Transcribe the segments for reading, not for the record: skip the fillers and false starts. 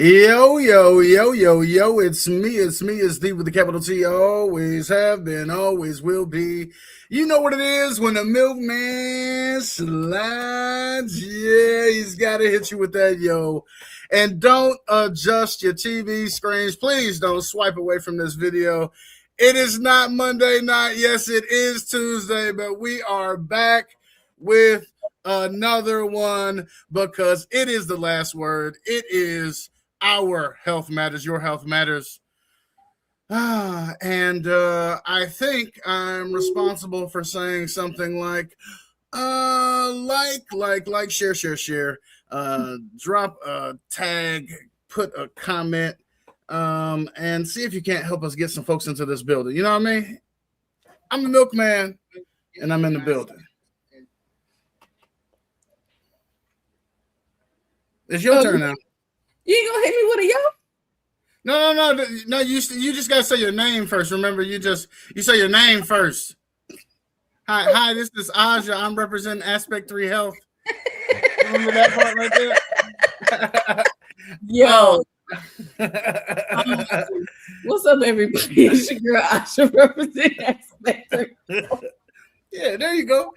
Yo, yo, yo, yo, yo, it's Steve with the capital T. Always have been, always will be. You know what it is when the milkman slides. Yeah, he's got to hit you with that, yo. And don't adjust your TV screens. Please don't swipe away from this video. It is not Monday night. Yes, it is Tuesday, but we are back with another one because it is the last word. It is our health matters, your health matters. And I think I'm responsible for saying something like, share, drop a tag, put a comment, and see if you can't help us get some folks into this building. You know what I mean? I'm the milkman, and I'm in the building. It's your turn now. You ain't gonna hit me with a yo? No. You just gotta say your name first. Remember, you say your name first. Hi. This is Aja. I'm representing Aspect 3 Health. Remember that part right there? Yo. What's up, everybody? It's your girl Aja representing Aspect 3. Yeah, there you go.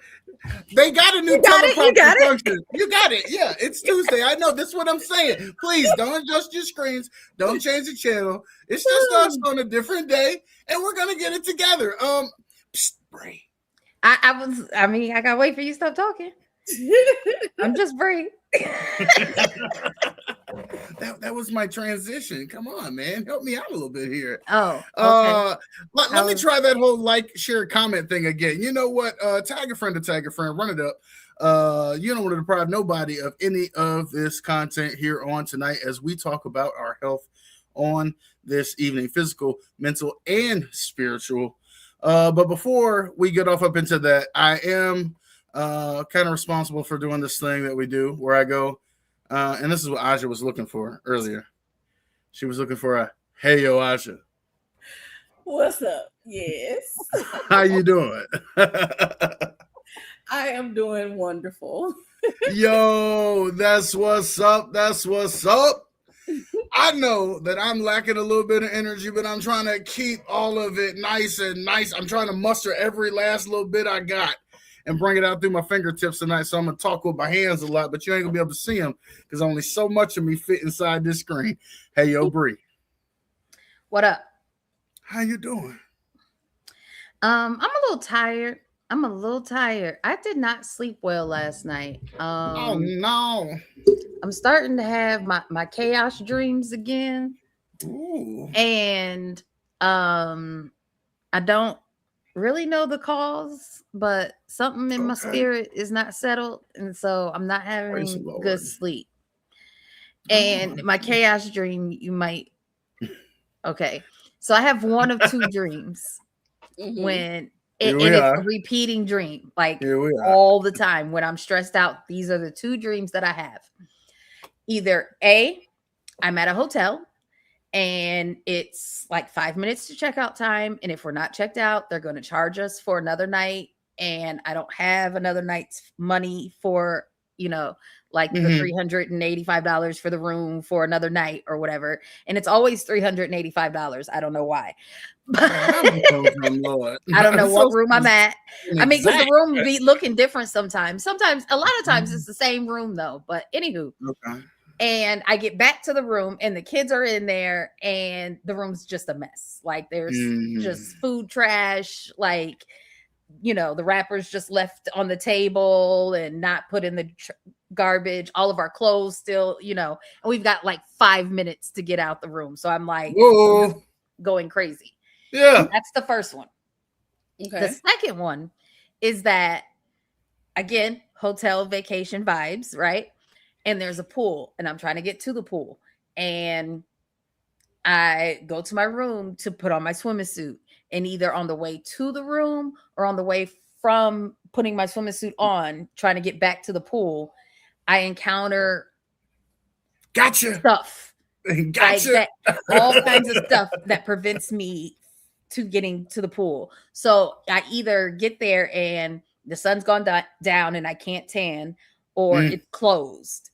They got a new teleprompter function. You got it. Yeah, it's Tuesday. I know. That's what I'm saying. Please don't adjust your screens. Don't change the channel. It's just us on a different day, and we're gonna get it together. Brie. I gotta wait for you to stop talking. I'm just Brie. That was my transition. Come on, man. Help me out a little bit here. Oh, okay. Let me try that whole like, share, comment thing again. You know what? Tag a friend to tag a friend. Run it up. You don't want to deprive nobody of any of this content here on tonight as we talk about our health on this evening, physical, mental, and spiritual. But before we get off up into that, I am kind of responsible for doing this thing that we do where I go, and this is what Aja was looking for earlier. She was looking for a hey yo Aja. What's up? Yes. How you doing? I am doing wonderful. Yo, that's what's up. That's what's up. I know that I'm lacking a little bit of energy, but I'm trying to keep all of it nice and nice. I'm trying to muster every last little bit I got and bring it out through my fingertips tonight. So I'm going to talk with my hands a lot, but you ain't going to be able to see them because only so much of me fit inside this screen. Hey, yo, Brie. What up? How you doing? I'm a little tired. I did not sleep well last night. Oh, no. I'm starting to have my chaos dreams again. Ooh. And I don't really know the cause, but something in my spirit is not settled, and so I'm not having good sleep. And my chaos dream, you might okay. So I have one of two dreams when it's a repeating dream, like all the time when I'm stressed out. These are the two dreams that I have. Either A, I'm at a hotel and it's like 5 minutes to checkout time. And if we're not checked out, they're going to charge us for another night. And I don't have another night's money for, like the $385 for the room for another night or whatever. And it's always $385. I don't know why. I don't know what room I'm at. I mean, because the room be looking different sometimes. A lot of times it's the same room though. But anywho. Okay. And I get back to the room and the kids are in there and the room's just a mess. Like there's just food trash, like, the wrappers just left on the table and not put in the garbage. All of our clothes still, and we've got like 5 minutes to get out the room. So I'm like going crazy. Yeah. That's the first one. Okay. The second one is that, again, hotel vacation vibes, right? And there's a pool and I'm trying to get to the pool and I go to my room to put on my swimming suit, and either on the way to the room or on the way from putting my swimming suit on, trying to get back to the pool, I encounter stuff. Gotcha. All kinds of stuff that prevents me to getting to the pool. So I either get there and the sun's gone down and I can't tan, or it's closed.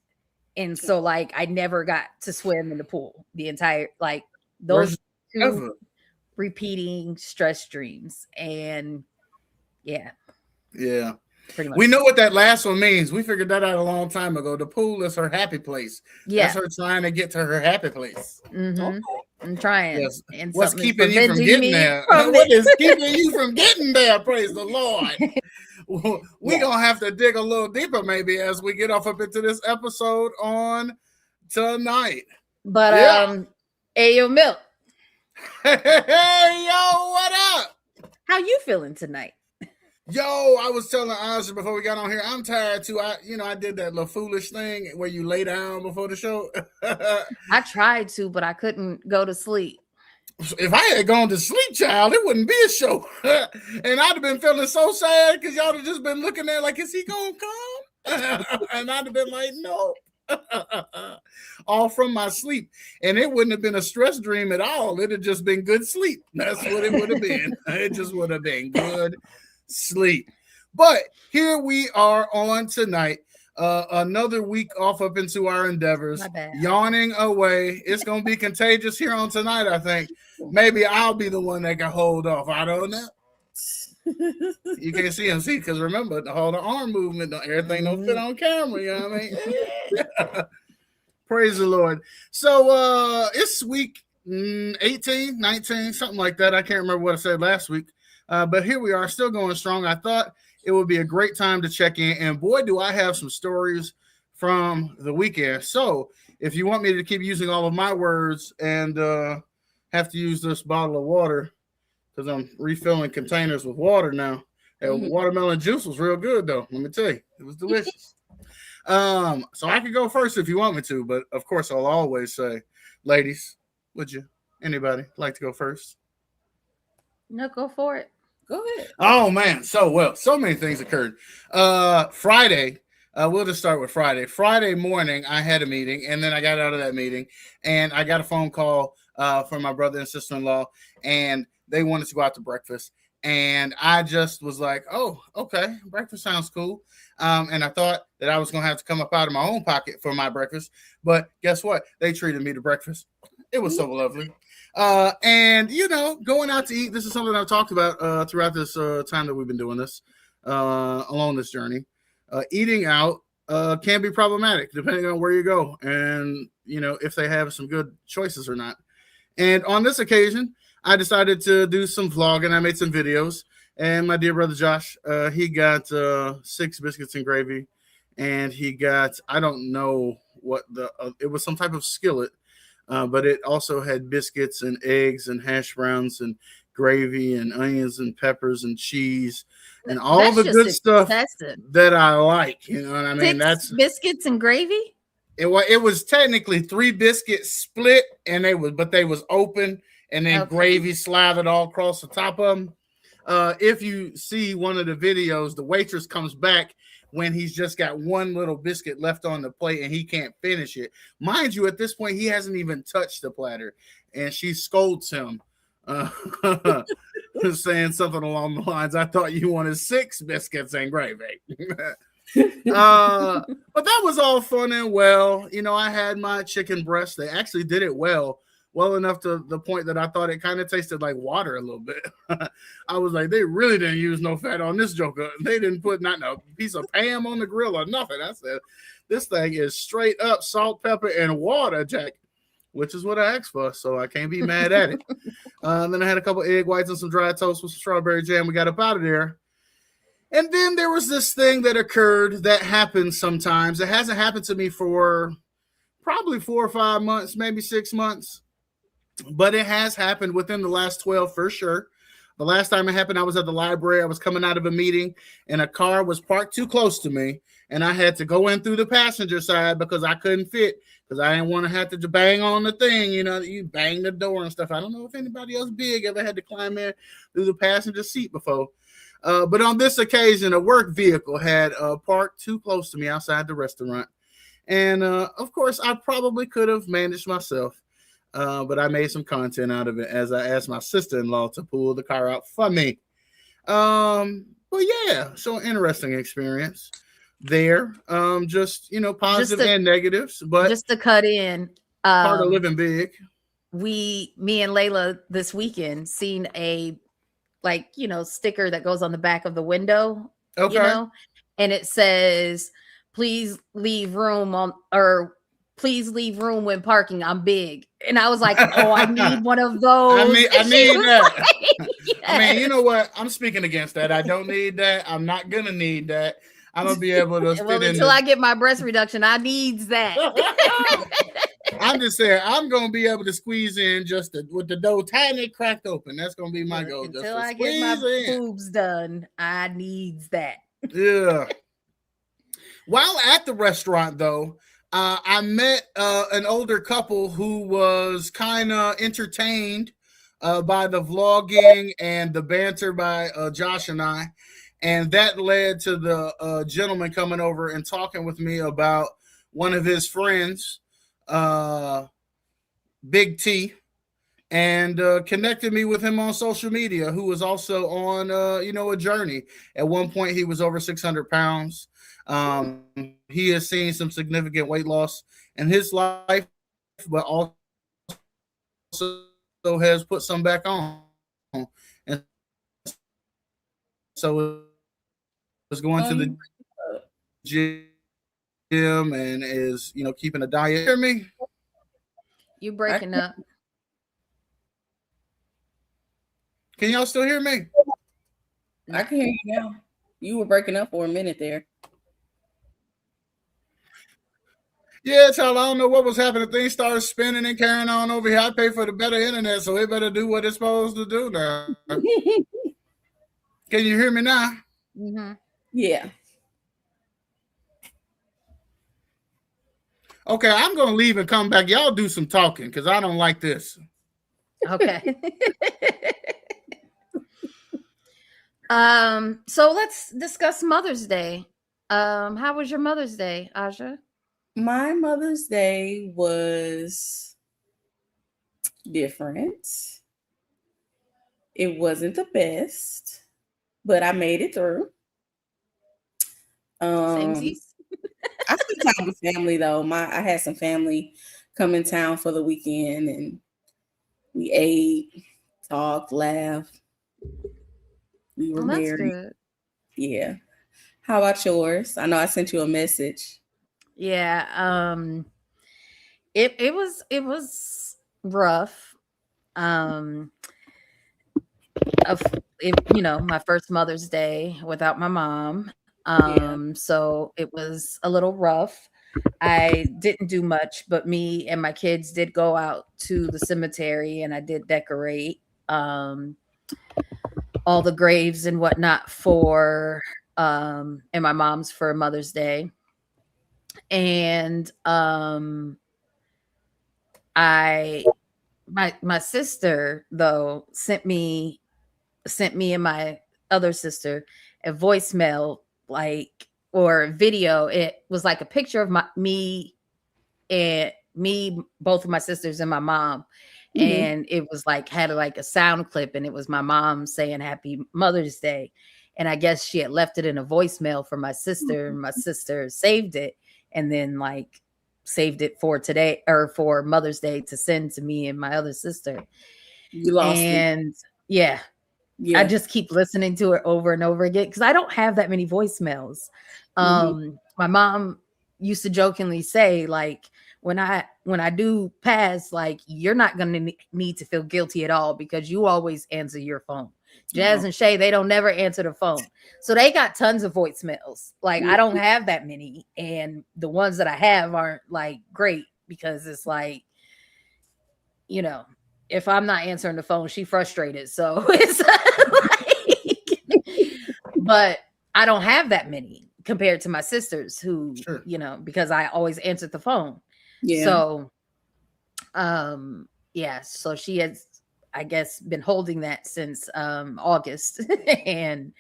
And so like I never got to swim in the pool the entire like those two repeating stress dreams. And yeah. Pretty much. We know what that last one means. We figured that out a long time ago. The pool is her happy place. That's her trying to get to her happy place. I'm trying. Yes. And what's keeping you from getting there? What is keeping you from getting there? Praise the Lord. We're going to have to dig a little deeper maybe as we get off up into this episode on tonight. But hey, yo, Milk. Hey, yo, what up? How you feeling tonight? Yo, I was telling Asha before we got on here, I'm tired too. I did that little foolish thing where you lay down before the show. I tried to, but I couldn't go to sleep. If I had gone to sleep, child, it wouldn't be a show. And I'd have been feeling so sad because y'all have just been looking at like, is he gonna come? And I'd have been like, no. All from my sleep. And it wouldn't have been a stress dream at all. It'd have just been good sleep. That's what it would have been. It just would have been good sleep. But here we are on tonight. Another week off up into our endeavors, yawning away. It's gonna be contagious here on tonight. I think maybe I'll be the one that can hold off. I don't know. You can't see him, because remember the whole arm movement, everything don't fit on camera. You know what I mean? Praise the Lord. So it's week 18, 19, something like that. I can't remember what I said last week. But here we are, still going strong. I thought it would be a great time to check in. And boy, do I have some stories from the weekend. So if you want me to keep using all of my words and have to use this bottle of water, because I'm refilling containers with water now. And watermelon juice was real good, though. Let me tell you, it was delicious. So I could go first if you want me to. But, of course, I'll always say, ladies, would you, anybody, like to go first? No, go for it. Go ahead. Oh, man. So many things occurred. Friday, we'll just start with Friday. Friday morning, I had a meeting, and then I got out of that meeting, and I got a phone call from my brother and sister-in-law, and they wanted to go out to breakfast. And I just was like, oh, okay, breakfast sounds cool. And I thought that I was going to have to come up out of my own pocket for my breakfast. But guess what? They treated me to breakfast. It was so lovely. And, going out to eat, this is something I've talked about throughout this time that we've been doing this, along this journey. Eating out can be problematic depending on where you go and, if they have some good choices or not. And on this occasion, I decided to do some vlogging. I made some videos. And my dear brother Josh, he got 6 biscuits and gravy. And he got, I don't know what it was, some type of skillet. But it also had biscuits and eggs and hash browns and gravy and onions and peppers and cheese and all the good stuff that I like. You know what I mean? 6 biscuits and gravy. It was technically 3 biscuits split, and they was open, and then gravy slathered all across the top of them. If you see one of the videos, the waitress comes back when he's just got one little biscuit left on the plate and he can't finish it. Mind you, at this point, he hasn't even touched the platter, and she scolds him, saying something along the lines, I thought you wanted 6 biscuits and gravy. But that was all fun and well. I had my chicken breast. They actually did it well enough to the point that I thought it kind of tasted like water a little bit. I was like, they really didn't use no fat on this joker. They didn't put not a piece of Pam on the grill or nothing. I said, this thing is straight up salt, pepper, and water, Jack, which is what I asked for, so I can't be mad at it. Then I had a couple egg whites and some dry toast with some strawberry jam. We got up out of there. And then there was this thing that occurred that happens sometimes. It hasn't happened to me for probably 4 or 5 months, maybe 6 months. But it has happened within the last 12 for sure. The last time it happened, I was at the library. I was coming out of a meeting, and a car was parked too close to me, and I had to go in through the passenger side because I couldn't fit, because I didn't want to have to bang on the thing. You bang the door and stuff. I don't know if anybody else big ever had to climb in through the passenger seat before. But on this occasion, a work vehicle had parked too close to me outside the restaurant. And, of course, I probably could have managed myself. But I made some content out of it as I asked my sister-in-law to pull the car out for me. But yeah, so interesting experience. there. Just positive and negatives, but just to cut in, part of living big. Me and Layla this weekend seen a sticker that goes on the back of the window. Okay. And it says, please leave room when parking. I'm big. And I was like, oh, I need one of those. I need that. Like, yes. I mean, you know what? I'm speaking against that. I don't need that. I'm not going to need that. I'm going to be able to fit until I get my breast reduction, I needs that. I'm just saying, I'm going to be able to squeeze in just with the door tiny cracked open. That's going to be my goal. Until I get my boobs done, I needs that. Yeah. While at the restaurant, though, I met an older couple who was kind of entertained by the vlogging and the banter by Josh and I. And that led to the gentleman coming over and talking with me about one of his friends, Big T, and connected me with him on social media, who was also on, a journey. At one point, he was over 600 pounds. He has seen some significant weight loss in his life, but also has put some back on. And so is going to the gym and is, keeping a diet. Hear me? You breaking up. Can y'all still hear me? I can hear you now. You were breaking up for a minute there. Yeah, child, I don't know what was happening. Things started spinning and carrying on over here. I pay for the better internet, so it better do what it's supposed to do now. Can you hear me now? Mm-hmm. Yeah. Okay, I'm going to leave and come back. Y'all do some talking because I don't like this. Okay. So let's discuss Mother's Day. How was your Mother's Day, Aja? My Mother's Day was different. It wasn't the best, but I made it through. Samesies. I spent time with family though. I had some family come in town for the weekend, and we ate, talked, laughed. We were married. Good. Yeah. How about yours? I know I sent you a message. Yeah. It was rough. My first Mother's Day without my mom. So it was a little rough. I didn't do much, but me and my kids did go out to the cemetery, and I did decorate all the graves and whatnot for and my mom's for Mother's Day. And my sister though sent me and my other sister a voicemail or video. It was like a picture of me, both of my sisters and my mom. Mm-hmm. And it was had a sound clip, and it was my mom saying Happy Mother's Day. And I guess she had left it in a voicemail for my sister, and my sister saved it and then saved it for today or for Mother's Day to send to me and my other sister. You lost it. Yeah. I just keep listening to it over and over again because I don't have that many voicemails. Mm-hmm. My mom used to jokingly say, when I do pass, you're not going to need to feel guilty at all because you always answer your phone. Jazz and Shay, they don't never answer the phone. So they got tons of voicemails. I don't have that many. And the ones that I have aren't great because it's if I'm not answering the phone, she frustrated. So it's but I don't have that many compared to my sisters who, sure. Because I always answered the phone. Yeah. So, so she has, I guess, been holding that since August and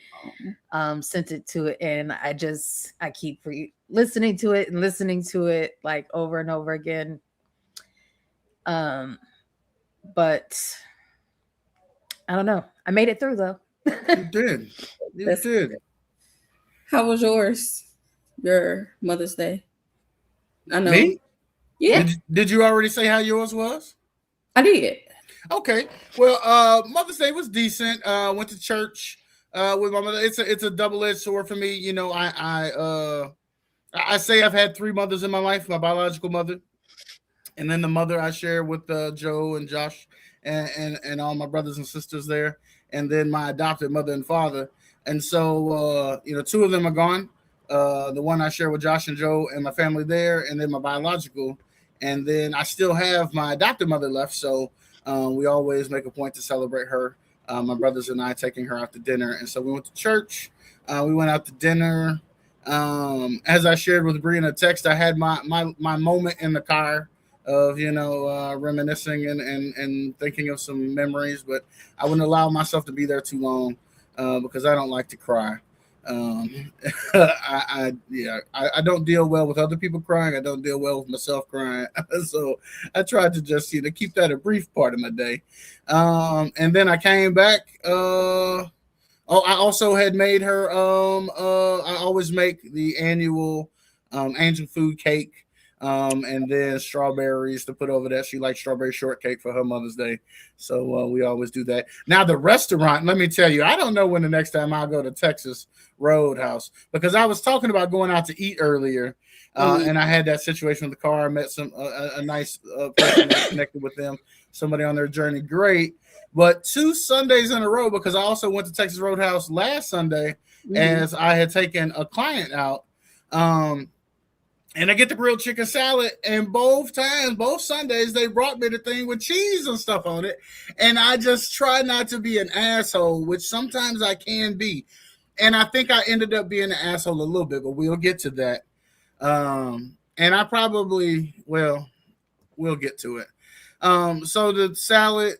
sent it to it. And I keep listening to it over and over again. But I don't know. I made it through though. You did. You did. How was yours? your Mother's Day? I know. Me? Yeah. Did you already say how yours was? I did. Okay. Well, Mother's Day was decent. Went to church with my mother. It's a double-edged sword for me. You know, I say I've had 3 mothers in my life. My biological mother, and then the mother I share with Joe and Josh and all my brothers and sisters there, and then my adopted mother and father. And so, 2 of them are gone. The one I share with Josh and Joe and my family there, and then my biological, and then I still have my adopted mother left. So we always make a point to celebrate her. My brothers and I taking her out to dinner, and so we went to church. We went out to dinner. As I shared with Bree in a text, I had my moment in the car of reminiscing and thinking of some memories, but I wouldn't allow myself to be there too long because I don't like to cry. I don't deal well with other people crying. I don't deal well with myself crying. So I tried to just keep that a brief part of my day. And then I came back. I also had made her. I always make the annual angel food cake, and then strawberries to put over that. She likes strawberry shortcake for her Mother's Day, so we always do that. Now the restaurant, let me tell you, I don't know when the next time I'll go to Texas Roadhouse, because I was talking about going out to eat earlier, and I had that situation with the car. I met a nice person that connected with them, somebody on their journey, great. But 2 Sundays in a row, because I also went to Texas Roadhouse last Sunday as I had taken a client out. And I get the grilled chicken salad, and both Sundays, they brought me the thing with cheese and stuff on it. And I just try not to be an asshole, which sometimes I can be. And I think I ended up being an asshole a little bit, but we'll get to that. And I probably, we'll get to it. So the salad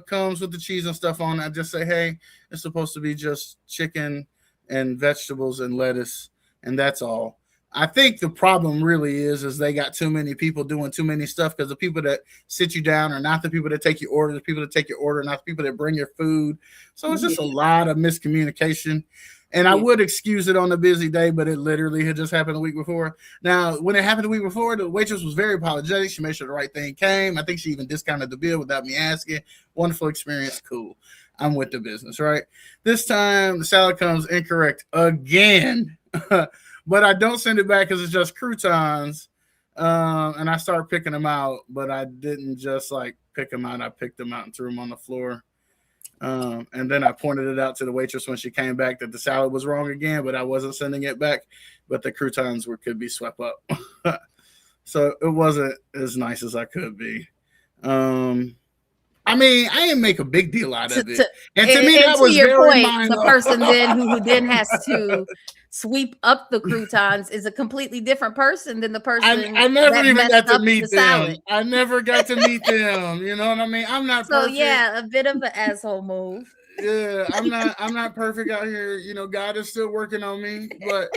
comes with the cheese and stuff on it. I just say, hey, it's supposed to be just chicken and vegetables and lettuce, and that's all. I think the problem really is they got too many people doing too many stuff, because the people that sit you down are not the people that take your order. The people that take your order are not the people that bring your food. So it's just a lot of miscommunication. And I would excuse it on a busy day, but it literally had just happened the week before. Now, when it happened the week before, the waitress was very apologetic. She made sure the right thing came. I think she even discounted the bill without me asking. Wonderful experience. Cool. I'm with the business, right? This time, the salad comes incorrect again. But I don't send it back because it's just croutons. And I start picking them out, but I didn't just pick them out. I picked them out and threw them on the floor. And then I pointed it out to the waitress when she came back that the salad was wrong again, but I wasn't sending it back. But the croutons could be swept up. So it wasn't as nice as I could be. I mean, I didn't make a big deal out of it. And to me, that was your point. The person then who then has to sweep up the croutons is a completely different person than the person. I never even got to meet them. I never got to meet them. You know what I mean? I'm not so perfect. Yeah, a bit of an asshole move. Yeah, I'm not perfect out here. You know, God is still working on me, but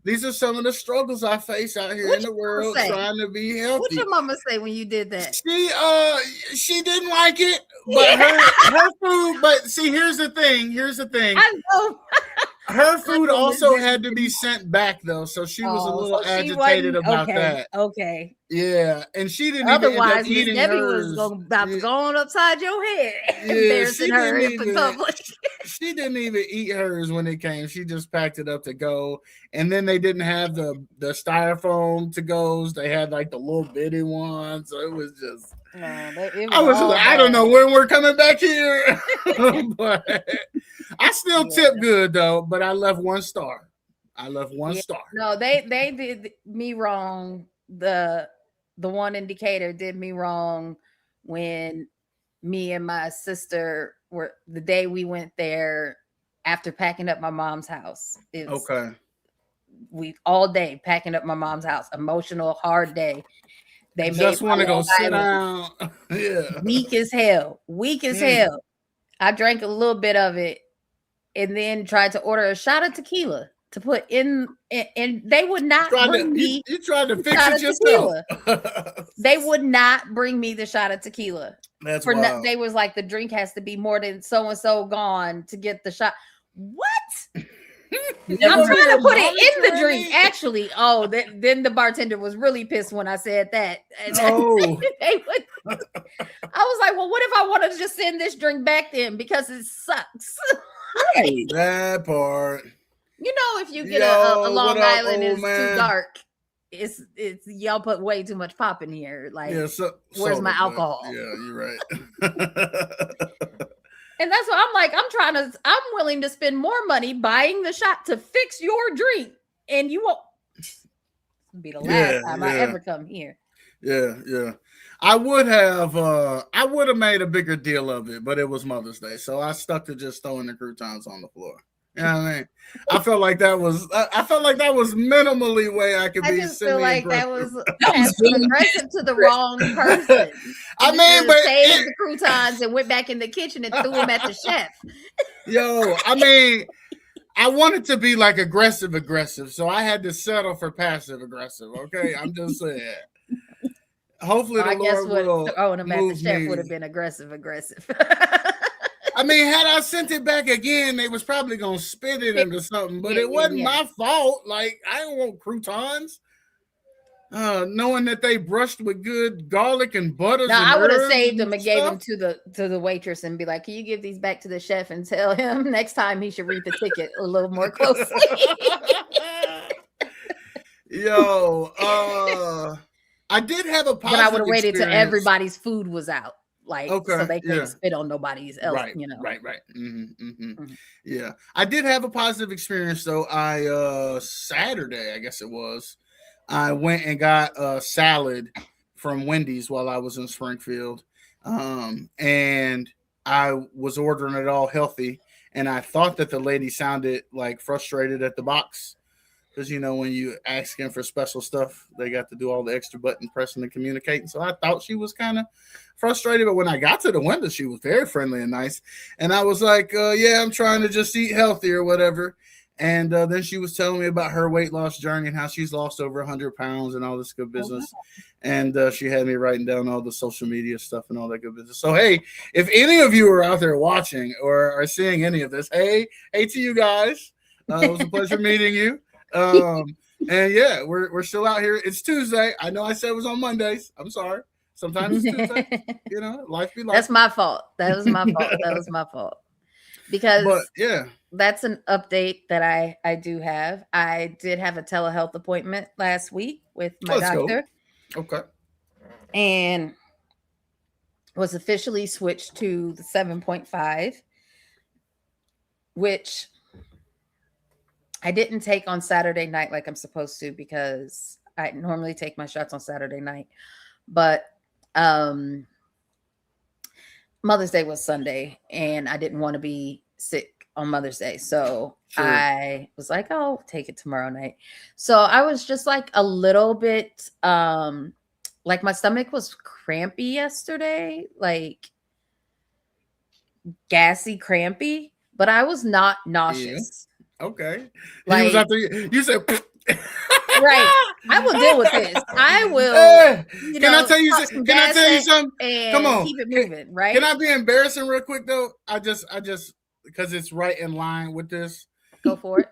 these are some of the struggles I face out here in the world trying to be healthy. What your mama say when you did that? She didn't like it, but her food. But see, here's the thing. I know. Her food also had to be sent back, though, so she was a little agitated about that. Okay. Yeah, and she didn't. Otherwise, Miss Debbie was about to go on upside your head, embarrassing her in public. She didn't even eat hers when it came. She just packed it up to go, and then they didn't have the styrofoam to goes. They had the little bitty ones, so it was just. I don't know when we're coming back here, but I still tip good though. But I left 1 star. Star. No, they did me wrong. The one indicator did me wrong when me and my sister were the day we went there after packing up my mom's house. Okay. We all day packing up my mom's house. Emotional, hard day. They just want to go sit down. Yeah. Weak as hell. I drank a little bit of it and then tried to order a shot of tequila to put in, and they would not bring me. You tried to fix it yourself. They would not bring me the shot of tequila. That's wild. They was like, the drink has to be more than so and so gone to get the shot. What? I'm trying to put it in the drink, actually. Oh, then the bartender was really pissed when I said that. Oh. I was like, well, what if I wanted to just send this drink back then because it sucks? Right. That part. You know, if you get a Long Island and it's too dark, it's y'all put way too much pop in here. Like, where's my alcohol? Yeah, you're right. And that's what I'm like. I'm willing to spend more money buying the shot to fix your drink, and you won't be the last time I ever come here. Yeah. I would have made a bigger deal of it, but it was Mother's Day, so I stuck to just throwing the croutons on the floor. You know what I mean? I felt like that was minimally way I could be. I just feel like that was aggressive to the wrong person. I mean, but saved the croutons and went back in the kitchen and threw them at the chef. Yo, I mean, I wanted to be like aggressive, so I had to settle for passive aggressive. Okay, I'm just saying. Hopefully, the Lord will throwing them at the chef would have been aggressive. I mean, had I sent it back again, they was probably gonna spit it into something, but it wasn't my fault. Like, I don't want croutons. Knowing that they brushed with good garlic and butter. No, I would have saved them and gave them to the waitress and be like, "Can you give these back to the chef and tell him next time he should read the ticket a little more closely?" Yo, I did have a positive but I would have waited till experience. Everybody's food was out. Like, so they couldn't spit on nobody's else, right, you know. Right. Yeah. I did have a positive experience though. I Saturday, I guess it was, I went and got a salad from Wendy's while I was in Springfield. And I was ordering it all healthy, and I thought that the lady sounded like frustrated at the box. Because, you know, when you asking for special stuff, they got to do all the extra button pressing and communicating. So I thought she was kind of frustrated. But when I got to the window, she was very friendly and nice. And I was like, yeah, I'm trying to just eat healthy or whatever. And then she was telling me about her weight loss journey and how she's lost over 100 pounds and all this good business. And she had me writing down all the social media stuff and all that good business. So, hey, if any of you are out there watching or are seeing any of this, hey to you guys. It was a pleasure meeting you. And yeah, we're still out here. It's Tuesday. I know I said it was on Mondays. I'm sorry. Sometimes it's Tuesday. You know, life be life. That's my fault. That was my fault. Because that's an update that I do have. I did have a telehealth appointment last week with my doctor. Go. Okay. And was officially switched to the 7.5, which I didn't take on Saturday night like I'm supposed to, because I normally take my shots on Saturday night. But Mother's Day was Sunday, and I didn't want to be sick on Mother's Day. So I was like, I'll take it tomorrow night. So I was just like a little bit, like my stomach was crampy yesterday, like gassy, crampy, but I was not nauseous. Okay. Like, you said, right. I will deal with this. I will. Can I tell you something? Come on. Keep it moving, right? Can I be embarrassing real quick though? I just because it's right in line with this. Go for it.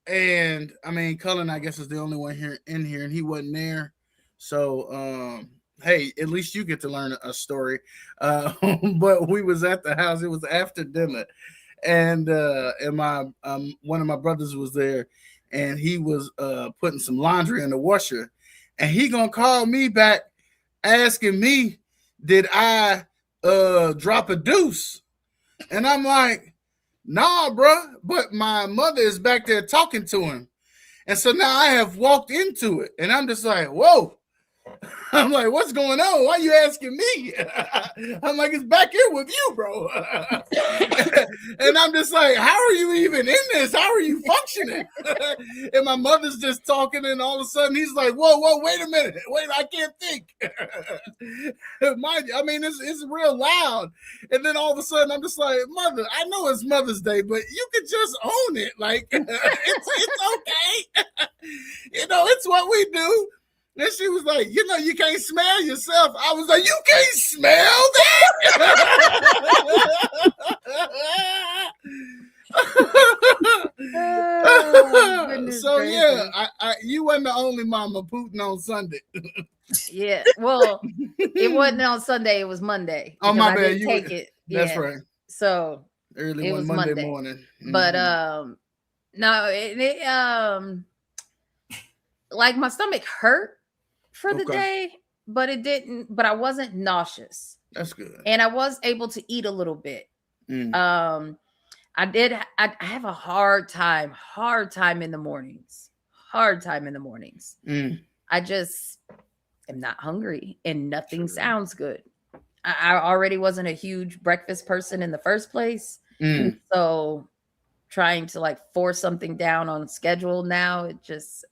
And I mean, Cullen, I guess, is the only one in here, and he wasn't there. So, hey, at least you get to learn a story. But we was at the house. It was after dinner. And my one of my brothers was there, and he was putting some laundry in the washer, and he gonna call me back asking me, did I drop a deuce? And I'm like, nah, bro, but my mother is back there talking to him. And so now I have walked into it, and I'm just like, whoa. I'm like, what's going on? Why are you asking me? I'm like, it's back here with you, bro. And I'm just like, how are you even in this? How are you functioning? And my mother's just talking, and all of a sudden he's like, whoa, wait a minute. Wait, I can't think. I mean, it's real loud. And then all of a sudden I'm just like, Mother, I know it's Mother's Day, but you could just own it. Like, it's okay. You know, it's what we do. And she was like, you know, you can't smell yourself. I was like, you can't smell that? only mama Putin on Sunday. Yeah. Well, it wasn't on Sunday. It was Monday. Oh, my bad. I didn't take it. That's right. So early it one was Monday Monday. Morning. But no, like my stomach hurt for the day, but it didn't. But I wasn't nauseous. That's good. And I was able to eat a little bit. I have a hard time in the mornings. I just am not hungry and nothing sounds good. I already wasn't a huge breakfast person in the first place. So trying to like force something down on schedule now, it just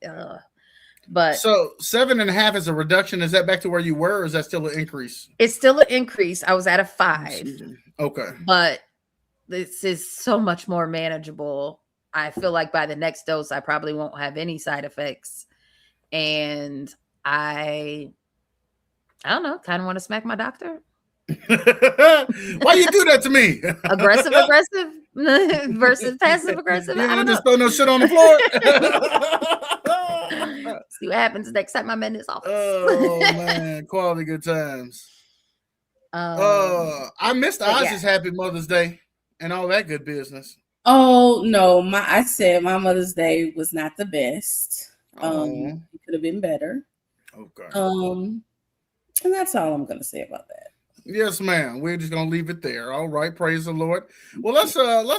but so 7.5 is a reduction. Is that back to where you were, or is that still an increase? It's still an increase. I was at a 5. Okay. But this is so much more manageable. I feel like by the next dose, I probably won't have any side effects. And I don't know, kind of want to smack my doctor. Why you do that to me? Aggressive versus passive aggressive. You don't just throw no shit on the floor. See what happens next time I'm in this office. Oh man, quality good times. I missed Ozzy's Happy Mother's Day and all that good business. Oh no, I said my Mother's Day was not the best. It could have been better. Okay. And that's all I'm gonna say about that. Yes, ma'am. We're just gonna leave it there. All right, praise the Lord. Well, let's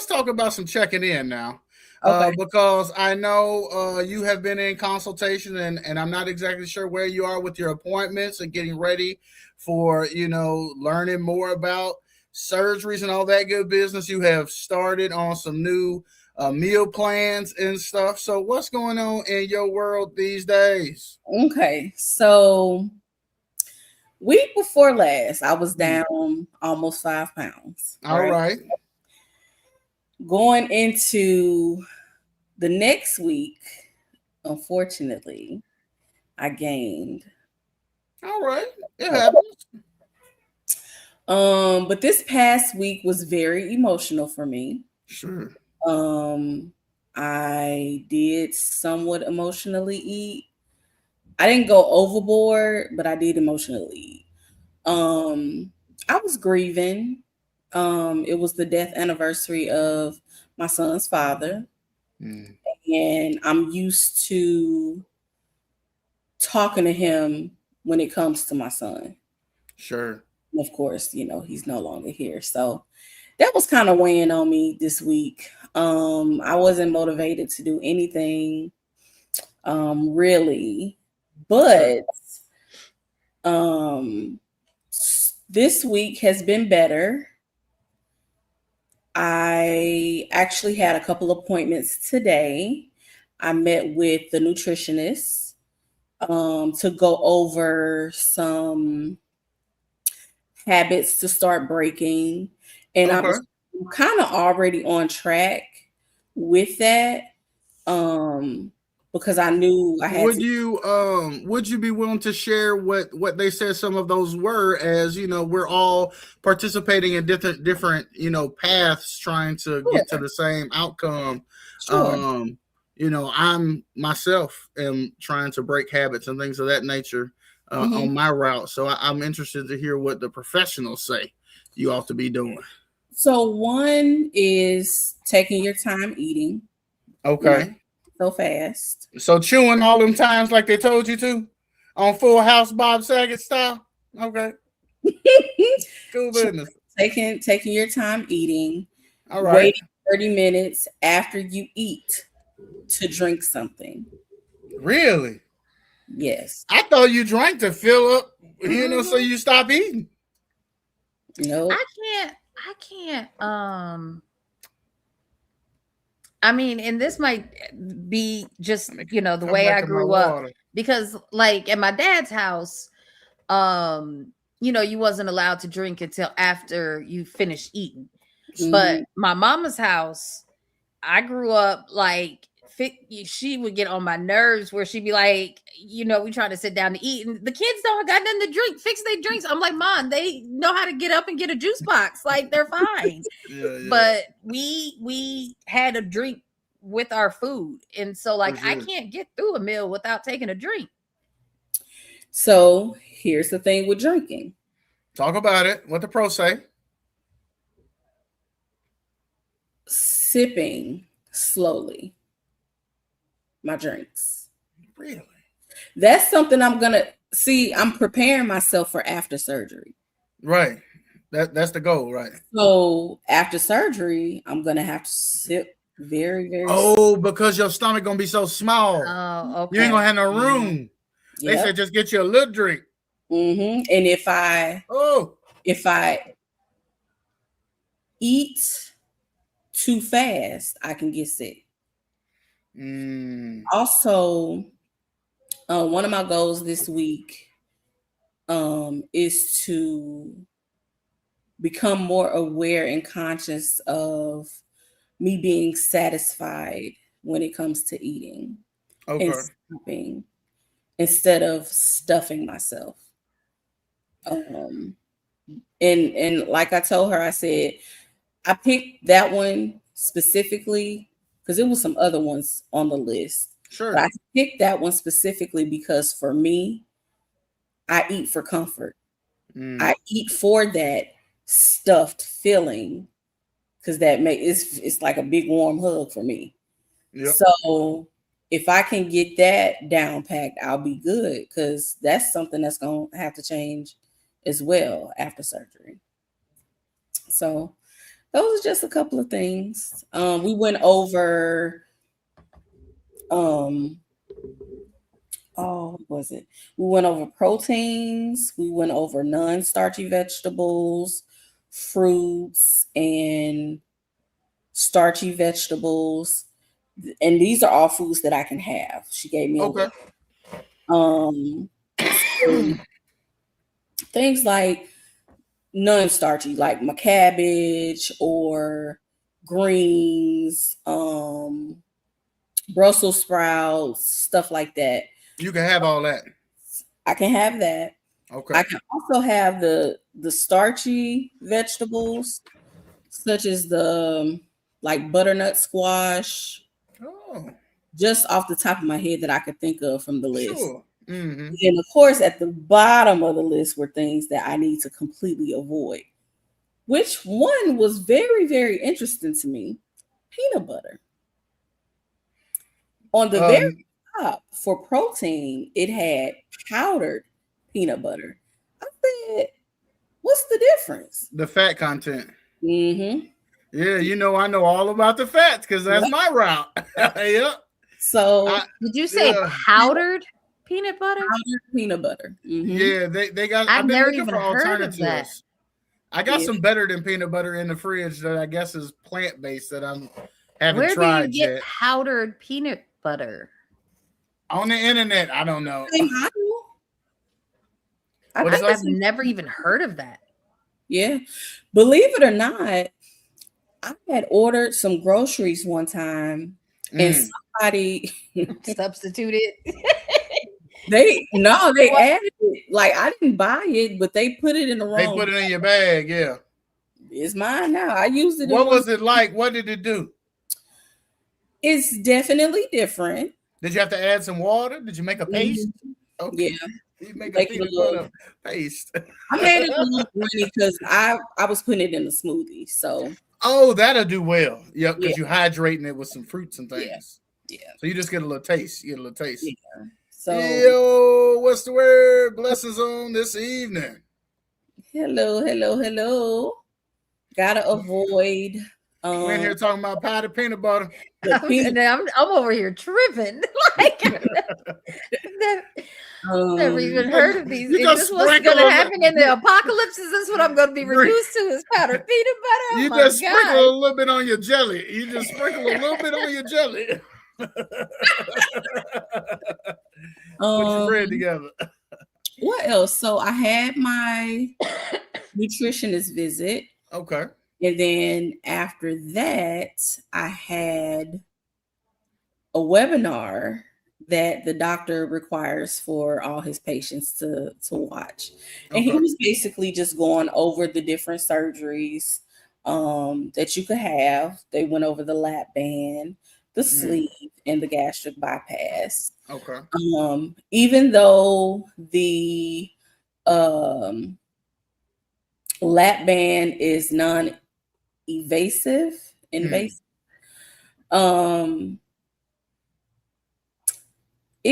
talk about some checking in now. Okay. Because I know you have been in consultation and I'm not exactly sure where you are with your appointments and getting ready for, learning more about surgeries and all that good business. You have started on some new meal plans and stuff. So what's going on in your world these days? Okay. So week before last, I was down almost 5 pounds. All right. Going into the next week, unfortunately, I gained. All right. It happens. But this past week was very emotional for me. Sure. I did somewhat emotionally eat. I didn't go overboard, but I did emotionally eat. I was grieving. It was the death anniversary of my son's father. And I'm used to talking to him when it comes to my son. Sure. Of course, he's no longer here. So that was kind of weighing on me this week. I wasn't motivated to do anything really. But this week has been better. I actually had a couple appointments today. I met with the nutritionist to go over some habits to start breaking. And I was kind of already on track with that because I knew I had would you be willing to share what they said some of those were, as we're all participating in different paths trying to get to the same outcome. Sure. I'm myself am trying to break habits and things of that nature on my route. So I'm interested to hear what the professionals say you ought to be doing. So one is taking your time eating. Okay. So fast. So chewing all them times like they told you to on Full House Bob Saget style. Okay. Cool business. Taking your time eating. All right. Waiting 30 minutes after you eat to drink something. Really? Yes. I thought you drank to fill up, so you stop eating. No. I can't I mean, and this might be just, the way I grew up, because like at my dad's house, you wasn't allowed to drink until after you finished eating. But my mama's house, I grew up like she would get on my nerves where she'd be like, we try to sit down to eat and the kids don't got nothing to drink, fix their drinks. I'm like, Mom, they know how to get up and get a juice box. Like they're fine. Yeah. But we had a drink with our food. And so like For sure. I can't get through a meal without taking a drink. So here's the thing with drinking. Talk about it. What the pros say? Sipping slowly my drinks. Really? That's something I'm gonna see. I'm preparing myself for after surgery. Right. That's the goal, right? So after surgery, I'm gonna have to sip very, very. Oh, because your stomach gonna be so small. Oh, okay. You ain't gonna have no room. They said just get you a little drink. And if I eat too fast, I can get sick. Also, one of my goals this week is to become more aware and conscious of me being satisfied when it comes to eating and stopping instead of stuffing myself. And like I told her, I said, I picked that one specifically because there was some other ones on the list. Sure. But I picked that one specifically because for me, I eat for comfort. I eat for that stuffed feeling because it's like a big warm hug for me. Yep. So if I can get that down packed, I'll be good because that's something that's going to have to change as well after surgery. So those are just a couple of things. We went over, what was it? We went over proteins. We went over non-starchy vegetables, fruits, and starchy vegetables. And these are all foods that I can have. She gave me things like non-starchy, like my cabbage or greens, Brussels sprouts, stuff like that. You can have all that. I can have that. Okay. I can also have the starchy vegetables, such as the like butternut squash. Oh. Just off the top of my head that I could think of from the list. Sure. Mm-hmm. And of course, at the bottom of the list were things that I need to completely avoid. Which one was very, very interesting to me? Peanut butter. On the very top for protein, it had powdered peanut butter. I said, what's the difference? The fat content. Mm-hmm. Yeah, I know all about the fats because that's my route. Yep. So did you say powdered peanut butter? Powdered peanut butter. Mm-hmm. Yeah, they got. I've never even heard of that. I got some better than peanut butter in the fridge that I guess is plant based that I haven't Where tried do you get yet. Powdered peanut butter? On the internet, I don't know. I've never even heard of that. Yeah, believe it or not, I had ordered some groceries one time, and somebody substituted. They added it. Like I didn't buy it, but they put it in the wrong. They put it in your bag, yeah. It's mine now. I used it. What was it like? What did it do? It's definitely different. Did you have to add some water? Did you make a paste? Mm-hmm. Okay. Yeah. You make a peanut butter paste. I made it a little runny because I was putting it in a smoothie. So that'll do well. Yeah, because you're hydrating it with some fruits and things. Yeah. So you just get a little taste. You get a little taste. Yeah. So yo, what's the word? Blessings on this evening. Hello. Gotta avoid. We're in here talking about powdered peanut butter. I'm over here tripping. Like never even heard of these. Is this what's going to happen in the apocalypse? Is this what I'm going to be reduced to? Is powdered peanut butter? You just sprinkle a little bit on your jelly. You just sprinkle a little bit on your jelly. Put your bread together. What else? So I had my nutritionist visit. Okay. And then after that, I had a webinar that the doctor requires for all his patients to watch. And he was basically just going over the different surgeries that you could have. They went over the lap band, the sleeve and the gastric bypass. Okay. Even though the lap band is invasive, it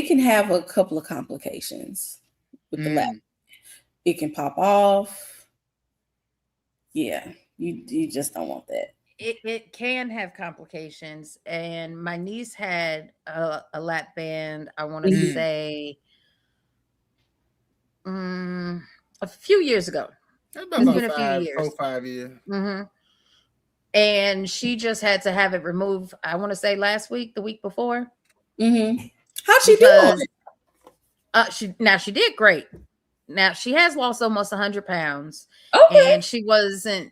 can have a couple of complications with the lap. It can pop off. Yeah, you just don't want that. It can have complications, and my niece had a lap band, I want to say a few years ago. It's been a few years. 4 or 5 years. And she just had to have it removed, I want to say last week, the week before. How'd she do? She did great. Now she has lost almost 100 pounds. Okay. And she was in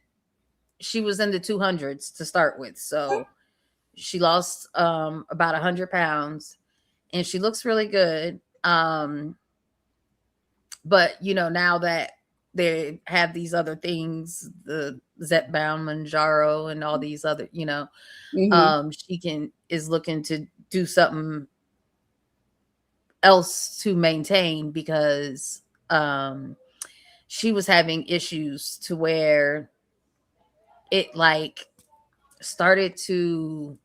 the 200s to start with. So she lost about 100 pounds, and she looks really good. But now that they have these other things, the Zepbound, Manjaro, and all these other, she is looking to do something else to maintain, because she was having issues to where it started to,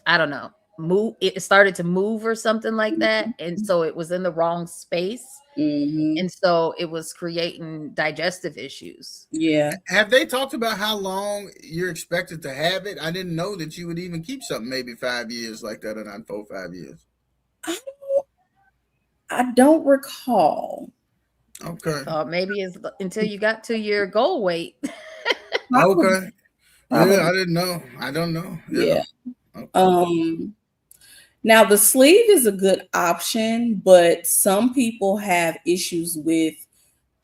I don't know, move. It started to move or something like that. And so it was in the wrong space. And so it was creating digestive issues. Yeah. Have they talked about how long you're expected to have it? I didn't know that you would even keep something maybe 5 years like that, or not 4 or 5 years. I don't recall. Okay. Maybe it's until you got to your goal weight. Okay. Yeah, I didn't know. I don't know. Yeah. Okay. Now the sleeve is a good option, but some people have issues with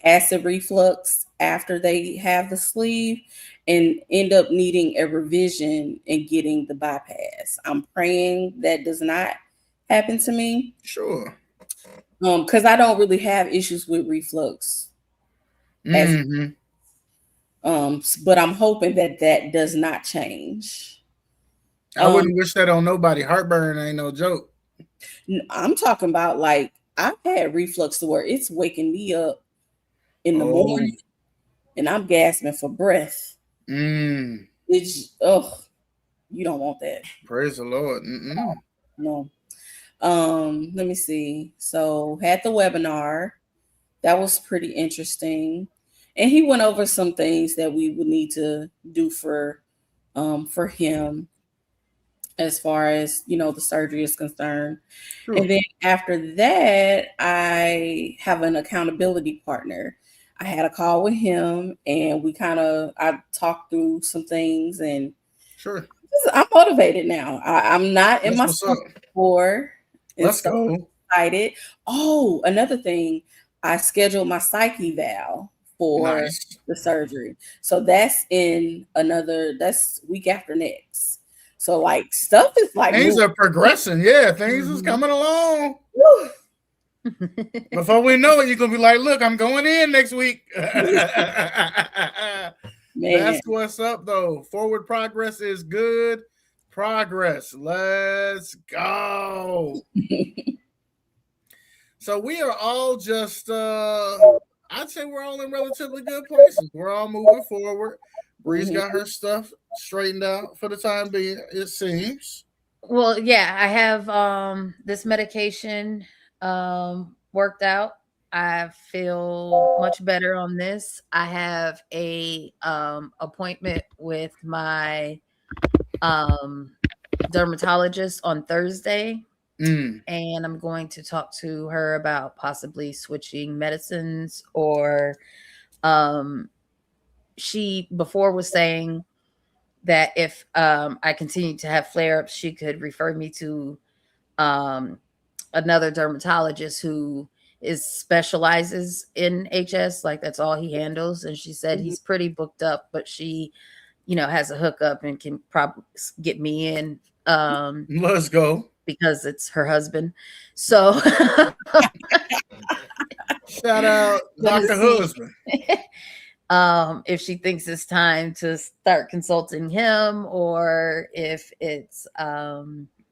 acid reflux after they have the sleeve and end up needing a revision and getting the bypass. I'm praying that does not happen to me. Sure. Because I don't really have issues with reflux. But I'm hoping that does not change. I wouldn't wish that on nobody. Heartburn ain't no joke. I'm talking about I've had reflux to where it's waking me up in the morning and I'm gasping for breath. It's you don't want that. Praise the Lord. No. Let me see. So had the webinar. That was pretty interesting. And he went over some things that we would need to do for him as far as, the surgery is concerned. Sure. And then after that, I have an accountability partner. I had a call with him and I talked through some things, and sure, I'm motivated now. I'm not in my sport before. Let's go. Excited. Oh, another thing, I scheduled my psych eval for the surgery. So that's that's week after next. So stuff is things are progressing. Yeah, things is coming along. Before we know it, you're gonna be like, look, I'm going in next week. That's what's up though. Forward progress is good progress. Let's go. So we are all just I'd say we're all in relatively good places. We're all moving forward. Bree's got her stuff straightened out for the time being, it seems. Well, yeah, I have this medication worked out. I feel much better on this. I have a appointment with my dermatologist on Thursday. And I'm going to talk to her about possibly switching medicines, or she before was saying that if I continue to have flare-ups, she could refer me to another dermatologist who specializes in HS. That's all he handles. And she said he's pretty booked up, but she, has a hookup and can probably get me in. Let's go. Because it's her husband. So shout out Dr. Husband. if she thinks it's time to start consulting him, or if it's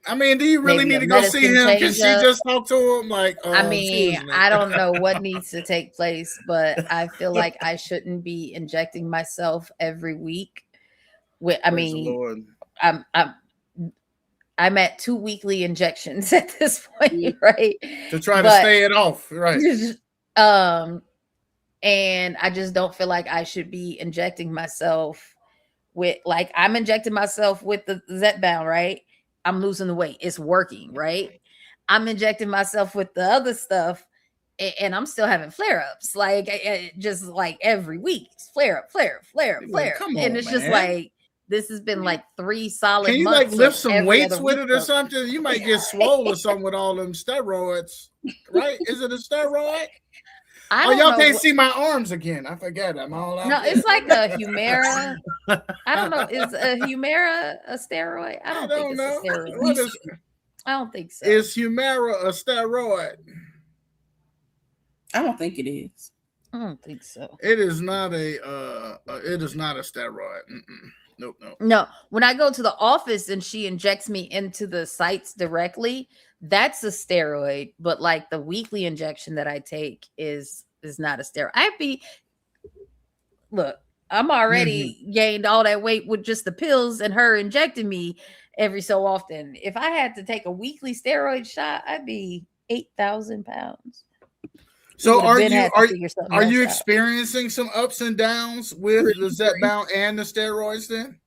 I mean, do you really need to go see him? Can she just talk to him? Like, I mean, I don't know what needs to take place, but I feel like I shouldn't be injecting myself every week. I'm at 2 weekly injections at this point, right? To try to stay it off, right? And I just don't feel like I should be injecting myself with, like, I'm injecting myself with the Zepbound, right? I'm losing the weight. It's working, right? I'm injecting myself with the other stuff, and I'm still having flare-ups. Like, just like every week, flare up. Come on, and it's just like, this has been like 3 solid months. Can you like lift some weights with it or something? You might get swollen or something with all them steroids, right? Is it a steroid? Y'all can't see my arms again. I forget. I'm all out. No, it's like a Humira. I don't know. Is a Humira a steroid? I don't think it's a steroid. I don't think so. Is Humira a steroid? I don't think it is. I don't think so. It is not a. It is not a steroid. Nope. No. When I go to the office and she injects me into the sites directly, that's a steroid. But like the weekly injection that I take is not a steroid. Look, I'm already gained all that weight with just the pills and her injecting me every so often. If I had to take a weekly steroid shot, I'd be 8,000 pounds. So are you experiencing some ups and downs with the Zepbound and the steroids then?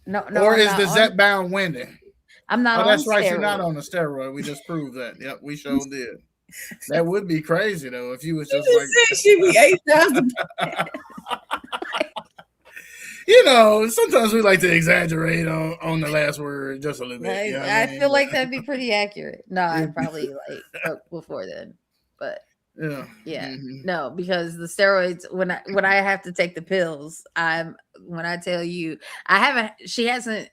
No. Or is the Zepbound winning? I'm not. Oh, that's right. You're not on the steroid. We just proved that. Yep, we sure did. That would be crazy though if you was just like she be 8,000. You know, sometimes we like to exaggerate on the last word just a little bit. You know I feel like that'd be pretty accurate. No, I probably broke before then, but yeah, no, because the steroids, when I have to take the pills, when I tell you, she hasn't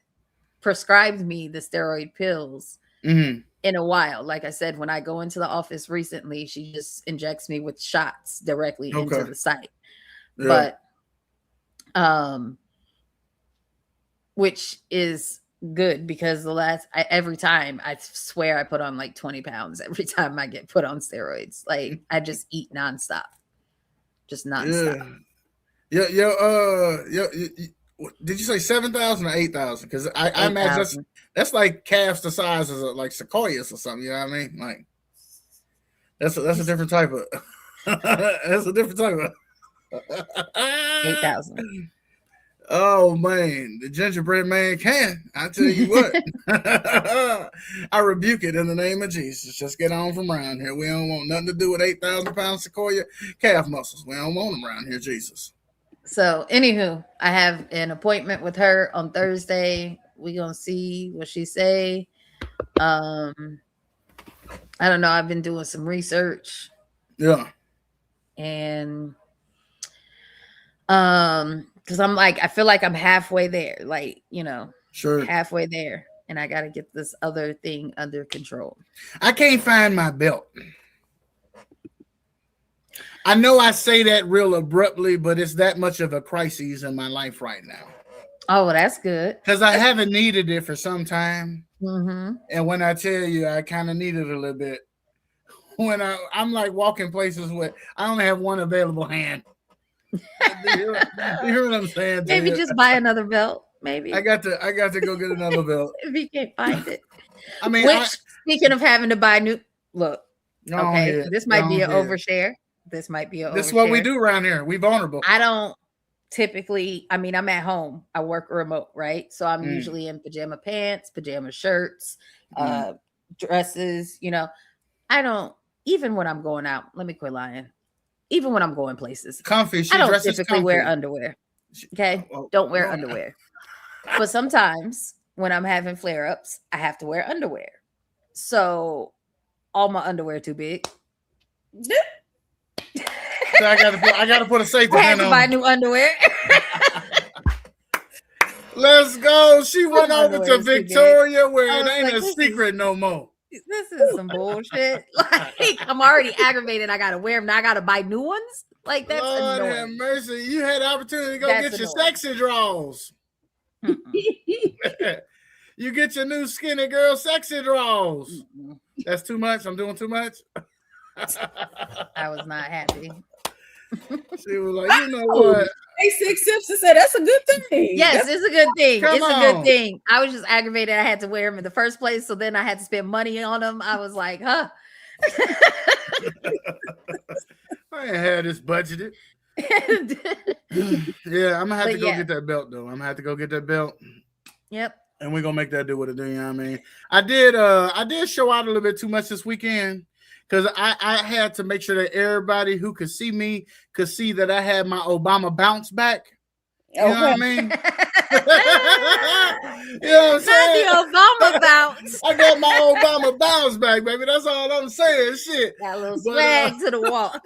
prescribed me the steroid pills in a while. Like I said, when I go into the office recently, she just injects me with shots directly into the site. Yeah. But which is good because every time I swear I put on like 20 pounds every time I get put on steroids. Like I just eat nonstop. Just nonstop. Yeah. Did you say 7,000 or 8,000? Because I imagine that's like calves the size of like sequoias or something. You know what I mean? Like that's a different type of. That's a different type of. 8,000. Oh man, the gingerbread man can. I tell you what. I rebuke it in the name of Jesus. Just get on from around here. We don't want nothing to do with 8,000 pound sequoia calf muscles. We don't want them around here, Jesus. So, anywho, I have an appointment with her on Thursday. We're gonna see what she say. I don't know. I've been doing some research. Yeah. And because I'm like, I feel like I'm halfway there, like, sure, halfway there, and I got to get this other thing under control. I can't find my belt. I know I say that real abruptly, but it's that much of a crisis in my life right now. Oh, well, that's good. Because I haven't needed it for some time. Mm-hmm. And when I tell you, I kind of need it a little bit. When I'm like walking places where I only have one available hand. You hear what I'm saying? Maybe just buy another belt. Maybe I got to go get another belt if you can't find it. I mean, speaking of having to buy new, okay, this might be an overshare. This might be This is what we do around here. We vulnerable. I don't typically. I mean, I'm at home. I work remote, right? So I'm usually in pajama pants, pajama shirts, dresses. I don't. Even when I'm going out, let me quit lying. Even when I'm going places, comfy. I don't typically wear underwear. Okay, don't wear underwear. But sometimes when I'm having flare-ups, I have to wear underwear. So all my underwear too big. So I gotta put a safety hand on. I have to buy new underwear. Let's go. She went over to Victoria where it ain't a secret no more. This is some bullshit. Like, I'm already aggravated. I gotta wear them. Now I gotta buy new ones. Like, that's Lord annoying. have mercy. You had the opportunity to go get your sexy draws. You get your new skinny girl sexy draws. That's too much. I'm doing too much. I was not happy. She was like, you know what? A6 Simpson said that's a good thing. Yes, it's a good thing. Come It's a on. good thing. I was just aggravated. I had to wear them in the first place, so then I had to spend money on them. I was like, huh. I ain't had this budgeted. Yeah, I'm gonna have to go get that belt though. I'm gonna have to go get that belt. Yep. And we're gonna make that do what it do. You know what I mean? I did show out a little bit too much this weekend because I had to make sure that everybody who could see me could see that I had my Obama bounce back. You know what I mean? You know what I'm saying? Not the Obama bounce. I got my Obama bounce back, baby. That's all I'm saying. Shit. Got a little swag to the walk.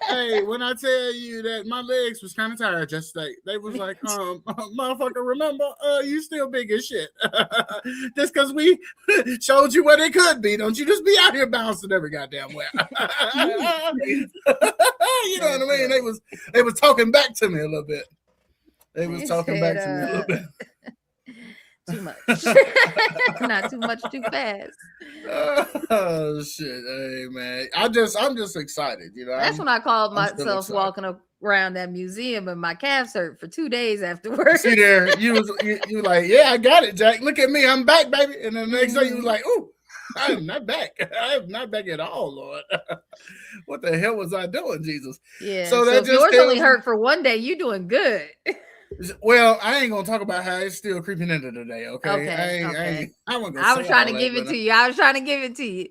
Hey, when I tell you that my legs was kind of tired yesterday, they was like, motherfucker, remember, you still big as shit. Just because we showed you what it could be. Don't you just be out here bouncing every goddamn way. You know what I mean? They was talking back to me a little bit. They was talking back to me a little bit. Too much. Not too much, too fast. Oh shit. Hey man. I'm just excited, you know. That's when I called myself walking around that museum and my calves hurt for 2 days afterwards. See there, you were like, yeah, I got it, Jack. Look at me, I'm back, baby. And then the next day you was like, ooh, I'm not back. I'm not back at all, Lord. What the hell was I doing, Jesus? Yeah. So that if yours only hurt for 1 day, you doing good. Well, I ain't gonna talk about how it's still creeping into today. Okay. I was trying to give it to you. I was trying to give it to you.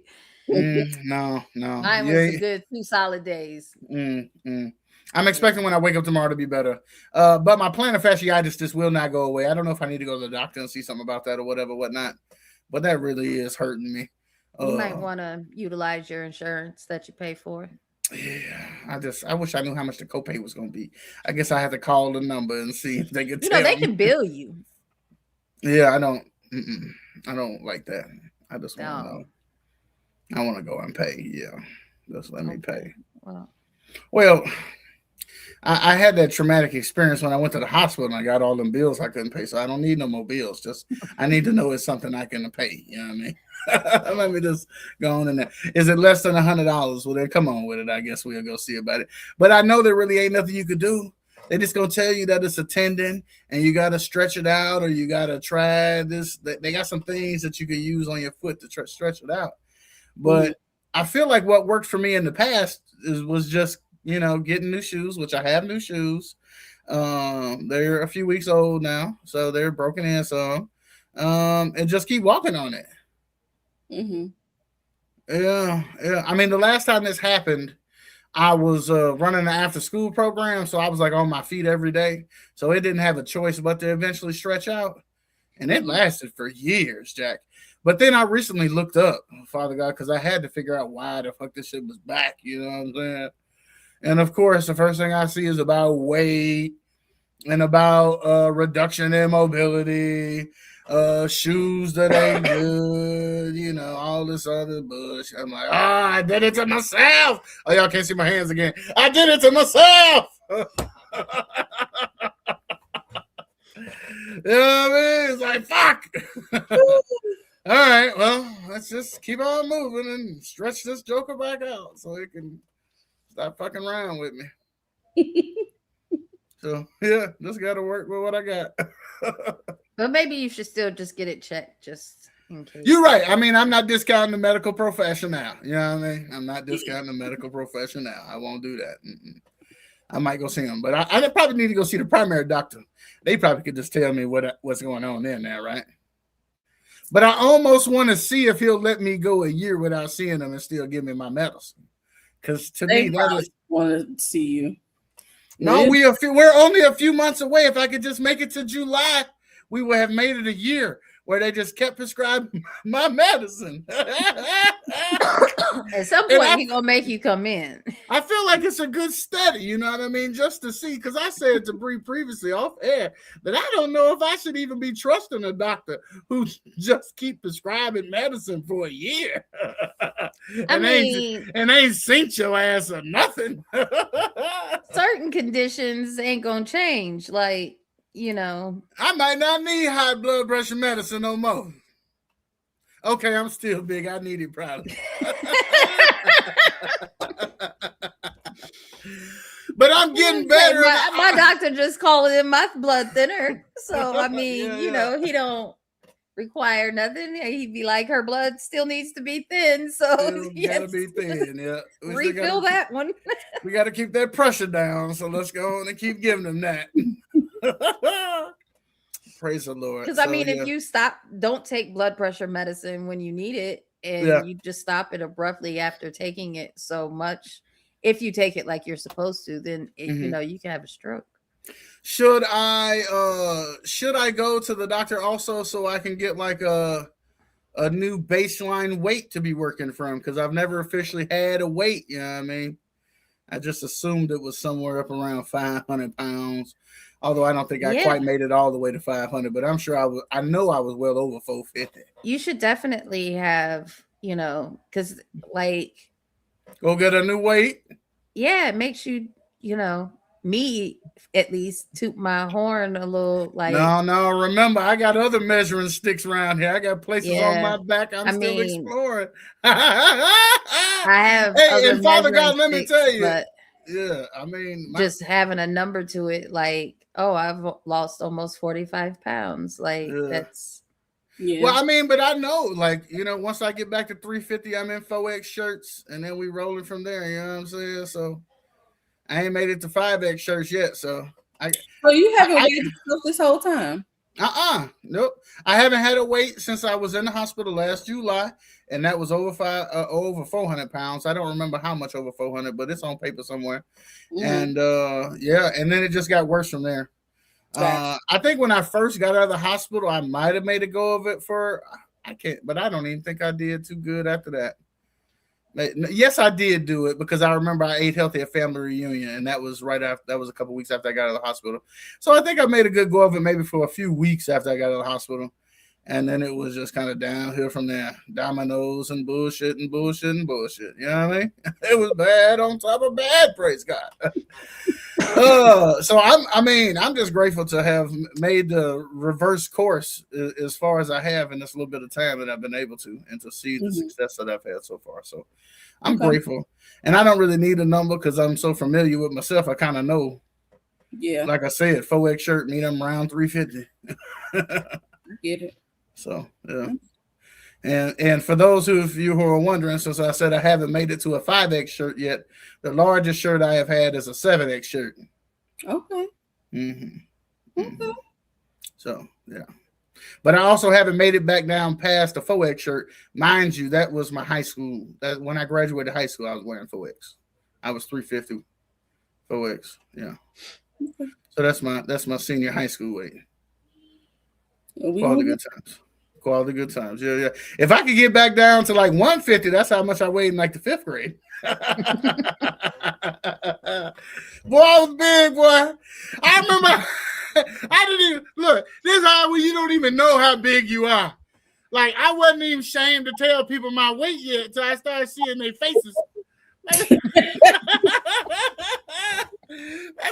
No. Mine was a good 2 solid days. I'm expecting when I wake up tomorrow to be better. But my plantar fasciitis just will not go away. I don't know if I need to go to the doctor and see something about that or whatnot. But that really is hurting me. You might want to utilize your insurance that you pay for. Yeah, I wish I knew how much the copay was going to be. I guess I have to call the number and see if they can tell me. They can bill you. Yeah, I don't like that. I just want to know. I want to go and pay. Yeah, just let me pay. Well, I had that traumatic experience when I went to the hospital and I got all them bills I couldn't pay. So I don't need no more bills. Just I need to know it's something I can pay. You know what I mean? Let me just go on in there. Is it less than $100? Well, then come on with it. I guess we'll go see about it. But I know there really ain't nothing you could do. They just gonna tell you that it's a tendon and you gotta stretch it out or you gotta try this. They got some things that you can use on your foot to stretch it out. But I feel like what worked for me in the past was just getting new shoes, which I have new shoes. They're a few weeks old now, so they're broken in some. And just keep walking on it. Yeah. I mean, the last time this happened, I was running an after-school program, so I was like on my feet every day. So it didn't have a choice but to eventually stretch out, and it lasted for years, Jack. But then I recently looked up, Father God, because I had to figure out why the fuck this shit was back. You know what I'm saying? And of course, the first thing I see is about weight and about reduction in mobility. Shoes that ain't good, all this other bullshit. I'm like, I did it to myself. Oh, y'all can't see my hands again. I did it to myself. You know what I mean? It's like, fuck. All right, well, let's just keep on moving and stretch this joker back out so it can stop fucking around with me. So, yeah, just got to work with what I got. But maybe you should still just get it checked just in case. You're right. I mean, I'm not discounting the medical profession now. You know what I mean? I'm not discounting the medical profession now. I won't do that. I might go see him. But I probably need to go see the primary doctor. They probably could just tell me what's going on there now, right? But I almost want to see if he'll let me go a year without seeing him and still give me my medicine. Because to me, that is want to see you. No, we're only a few months away. If I could just make it to July, we would have made it a year. where they just kept prescribing my medicine. At some point, he's gonna make you come in. I feel like it's a good study, you know what I mean? Just to see, because I said to Bree previously off air that I don't know if I should even be trusting a doctor who just keep prescribing medicine for a year. and ain't seen your ass or nothing. Certain conditions ain't gonna change, like, you know. I might not need high blood pressure medicine no more. Okay, I'm still big. I need it probably. But I'm getting better. My doctor just called it my blood thinner. So, I mean, you know, he don't require nothing. He'd be like, her blood still needs to be thin. So, gotta be thin. Yeah. Refill that one. We got to keep that pressure down. So, let's go on and keep giving them that. Praise the Lord. Because I mean, if you don't take blood pressure medicine when you need it, and you just stop it abruptly after taking it so much, if you take it like you're supposed to, then you know, you can have a stroke. Should I go to the doctor also so I can get like a new baseline weight to be working from? Because I've never officially had a weight. You know what I mean? I just assumed it was somewhere up around 500 pounds. Although I don't think I quite made it all the way to 500, but I'm sure I know I was well over 450. You should definitely have, you know, because like, go get a new weight. Yeah, it makes you, you know, me at least toot my horn a little. Like, no. Remember, I got other measuring sticks around here. I got places on my back. I'm still exploring. I have. Hey, and Father God, let me tell you. But yeah, I mean, just having a number to it, like, oh, I've lost almost 45 pounds. Like, that's. Yeah. Well, I mean, but I know, like, you know, once I get back to 350, I'm in 4X shirts, and then we rolling from there. You know what I'm saying? So I ain't made it to 5X shirts yet. So you haven't weighed yourself this whole time? Nope. I haven't had a weight since I was in the hospital last July, and that was over 400 pounds. I don't remember how much over 400, but it's on paper somewhere. And and then it just got worse from there. I think when I first got out of the hospital, I might have made a go of it but I don't even think I did too good after that. Yes, I did do it because I remember I ate healthy at family reunion, and that was that was a couple weeks after I got out of the hospital. So I think I made a good go of it maybe for a few weeks after I got out of the hospital. And then it was just kind of downhill from there. Down my nose and bullshit. You know what I mean? It was bad on top of bad, praise God. So I'm just grateful to have made the reverse course as far as I have in this little bit of time that I've been able to, and to see the success that I've had so far. So I'm grateful. And I don't really need a number because I'm so familiar with myself. I kind of know. Yeah. Like I said, 4X shirt, mean I'm around 350. Get it. So yeah, and for those of you who are wondering, since I said I haven't made it to a 5X shirt yet, the largest shirt I have had is a 7X shirt. Okay. Okay. So yeah, but I also haven't made it back down past the 4X shirt, mind you. That was my high school. That when I graduated high school, I was wearing 4X. I was 350 4X. Yeah. Okay. So that's my senior high school weight. Quality good times. Yeah. If I could get back down to like 150, that's how much I weighed in like the 5th grade. Boy, I was big, boy. I remember I didn't even look. This is how you don't even know how big you are. Like, I wasn't even ashamed to tell people my weight yet until I started seeing their faces. Like,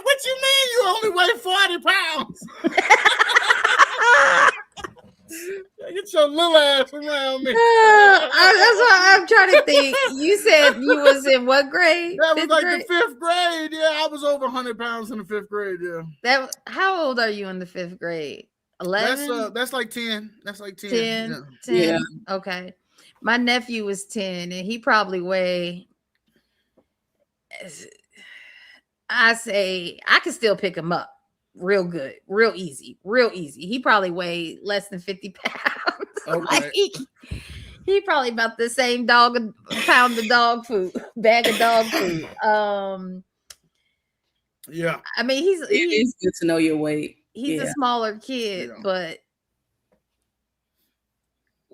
what you mean you only weigh 40 pounds? Get your little ass around me. That's what I'm trying to think. You said you was in what grade? That was like the 5th grade. Yeah, I was over 100 pounds in the 5th grade. Yeah. How old are you in the 5th grade? 11? That's like 10. That's like 10. 10. Yeah. 10. Yeah. Okay. My nephew was 10, and he probably weighed. I say I can still pick him up real good, real easy. He probably weighed less than 50 pounds. Okay. Like he probably about the same pound of dog food, bag of dog food. Yeah. I mean, it's good to know your weight. He's a smaller kid, but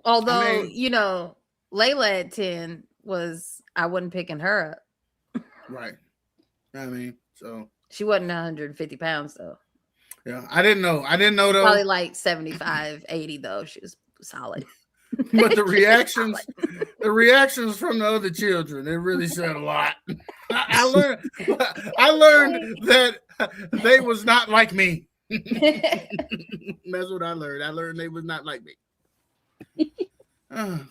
Although, Layla at 10 I wasn't picking her up. Right. So she wasn't 150 pounds though. Yeah, I didn't know though. Probably like 75, 80 though. She was solid. But the reactions from the other children, it really said a lot. I learned that they was not like me. That's what I learned. I learned they was not like me.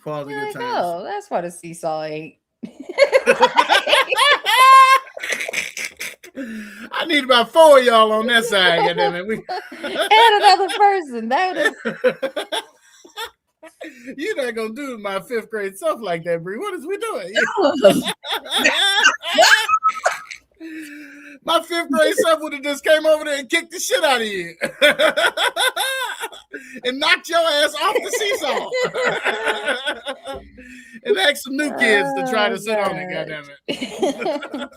Quality good times. Oh, that's what a seesaw ain't. I need about 4 of y'all on that side. And another person. You're not gonna do my 5th grade stuff like that, Bree. What is we doing? My 5th grade self would have just came over there and kicked the shit out of you and knocked your ass off the seesaw and asked some new kids to try to sit on it. Goddamn it!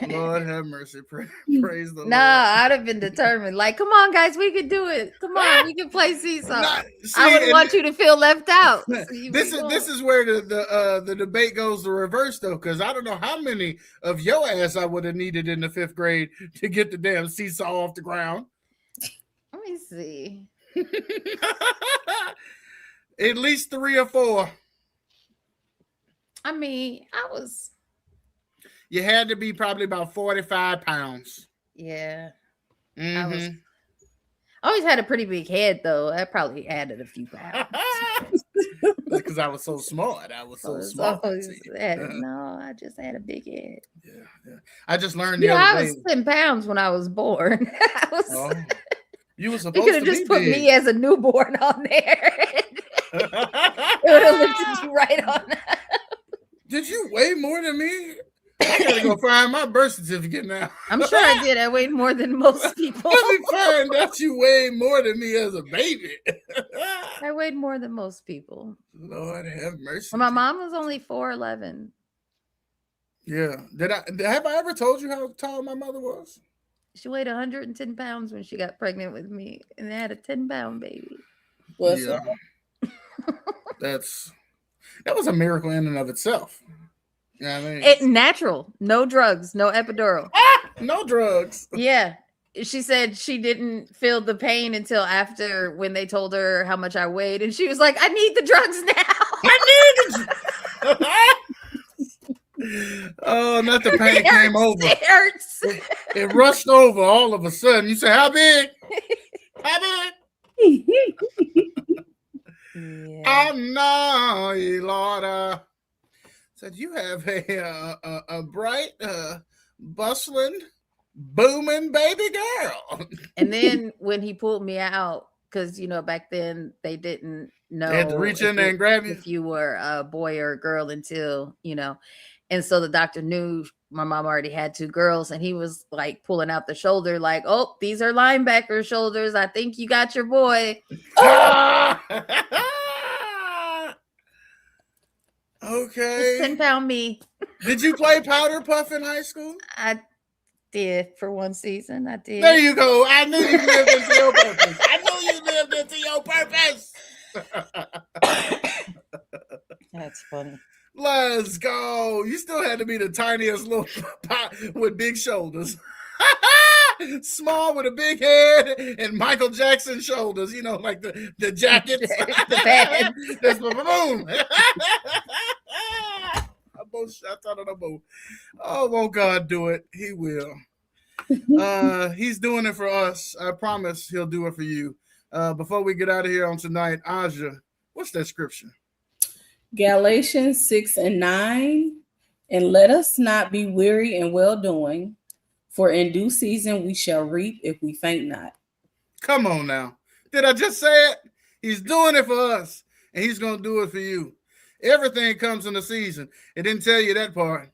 Lord have mercy. Praise the Lord. I'd have been determined. Like, come on, guys, we can do it. Come on, we can play seesaw. I wouldn't want you to feel left out. This is where the debate goes the reverse though, because I don't know how many of your ass I would have needed in the 5th grade to get the damn seesaw off the ground. Let me see. At least 3 or 4. I mean, You had to be probably about 45 pounds. Yeah. Mm-hmm. I always had a pretty big head, though. That probably added a few pounds. Because I was so smart. I just had a big head. Yeah. I just learned the other I day. was 10 pounds when I was born. You were supposed to could have just put me as a newborn on there. It would have lifted you right on up. Did you weigh more than me? I gotta go find my birth certificate now. I'm sure I did. I weighed more than most people. Let me find out you weighed more than me as a baby. I weighed more than most people. Lord have mercy. Well, my mom was only 4'11". Yeah. Have I ever told you how tall my mother was? She weighed 110 pounds when she got pregnant with me, and they had a 10-pound baby. Yeah. That was a miracle in and of itself. You know what I mean? Natural. No drugs. No epidural. No drugs. Yeah. She said she didn't feel the pain until after when they told her how much I weighed. And she was like, I need the drugs now. I need it. Oh, not the pain came over. It hurts. It rushed over all of a sudden. You say, how big? How big? Yeah. I know, Lord. Said you have a bright, bustling, booming baby girl. And then when he pulled me out, because back then they didn't know they had to reach in there and grab you if you were a boy or a girl until and so the doctor knew my mom already had 2 girls, and he was like pulling out the shoulder, like, oh, these are linebacker shoulders. I think you got your boy. Okay. 10-pound me. Did you play powder puff in high school? I did for one season. I did. There you go. I knew you lived into your purpose. I knew you lived into your purpose. That's funny. Let's go. You still had to be the tiniest little pot with big shoulders. Small with a big head and Michael Jackson shoulders, like the jackets. The band. That's boom. Both shots out of the boat. Oh, won't God do it? He will. He's doing it for us. I promise he'll do it for you. Before we get out of here on tonight, Aja, what's that scripture? Galatians 6:9. And let us not be weary in well-doing, for in due season we shall reap if we faint not. Come on now. Did I just say it? He's doing it for us, and he's going to do it for you. Everything comes in a season. It didn't tell you that part.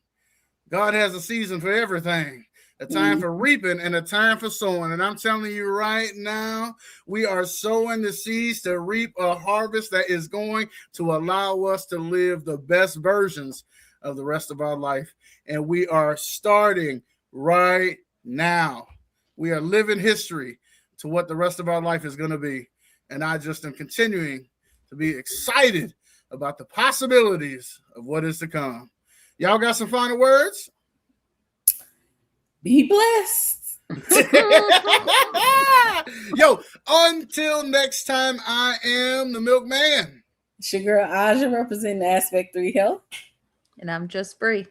God has a season for everything. A time for reaping and a time for sowing. And I'm telling you right now, we are sowing the seeds to reap a harvest that is going to allow us to live the best versions of the rest of our life. And we are starting right now. We are living history to what the rest of our life is going to be. And I just am continuing to be excited about the possibilities of what is to come. Y'all got some final words? Be blessed. Yo, until next time, I am the Milkman. It's your girl Aja representing Aspect 3 Health. And I'm just free.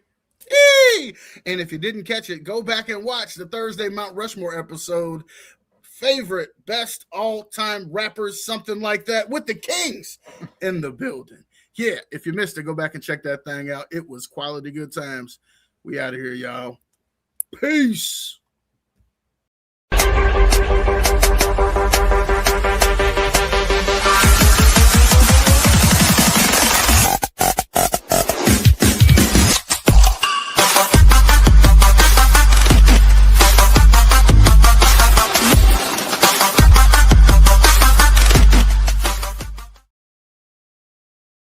Yay! And if you didn't catch it, go back and watch the Thursday Mount Rushmore episode. Favorite, best all-time rappers, something like that, with the Kings in the building. Yeah, if you missed it, go back and check that thing out. It was quality good times. We out of here, y'all. Peace.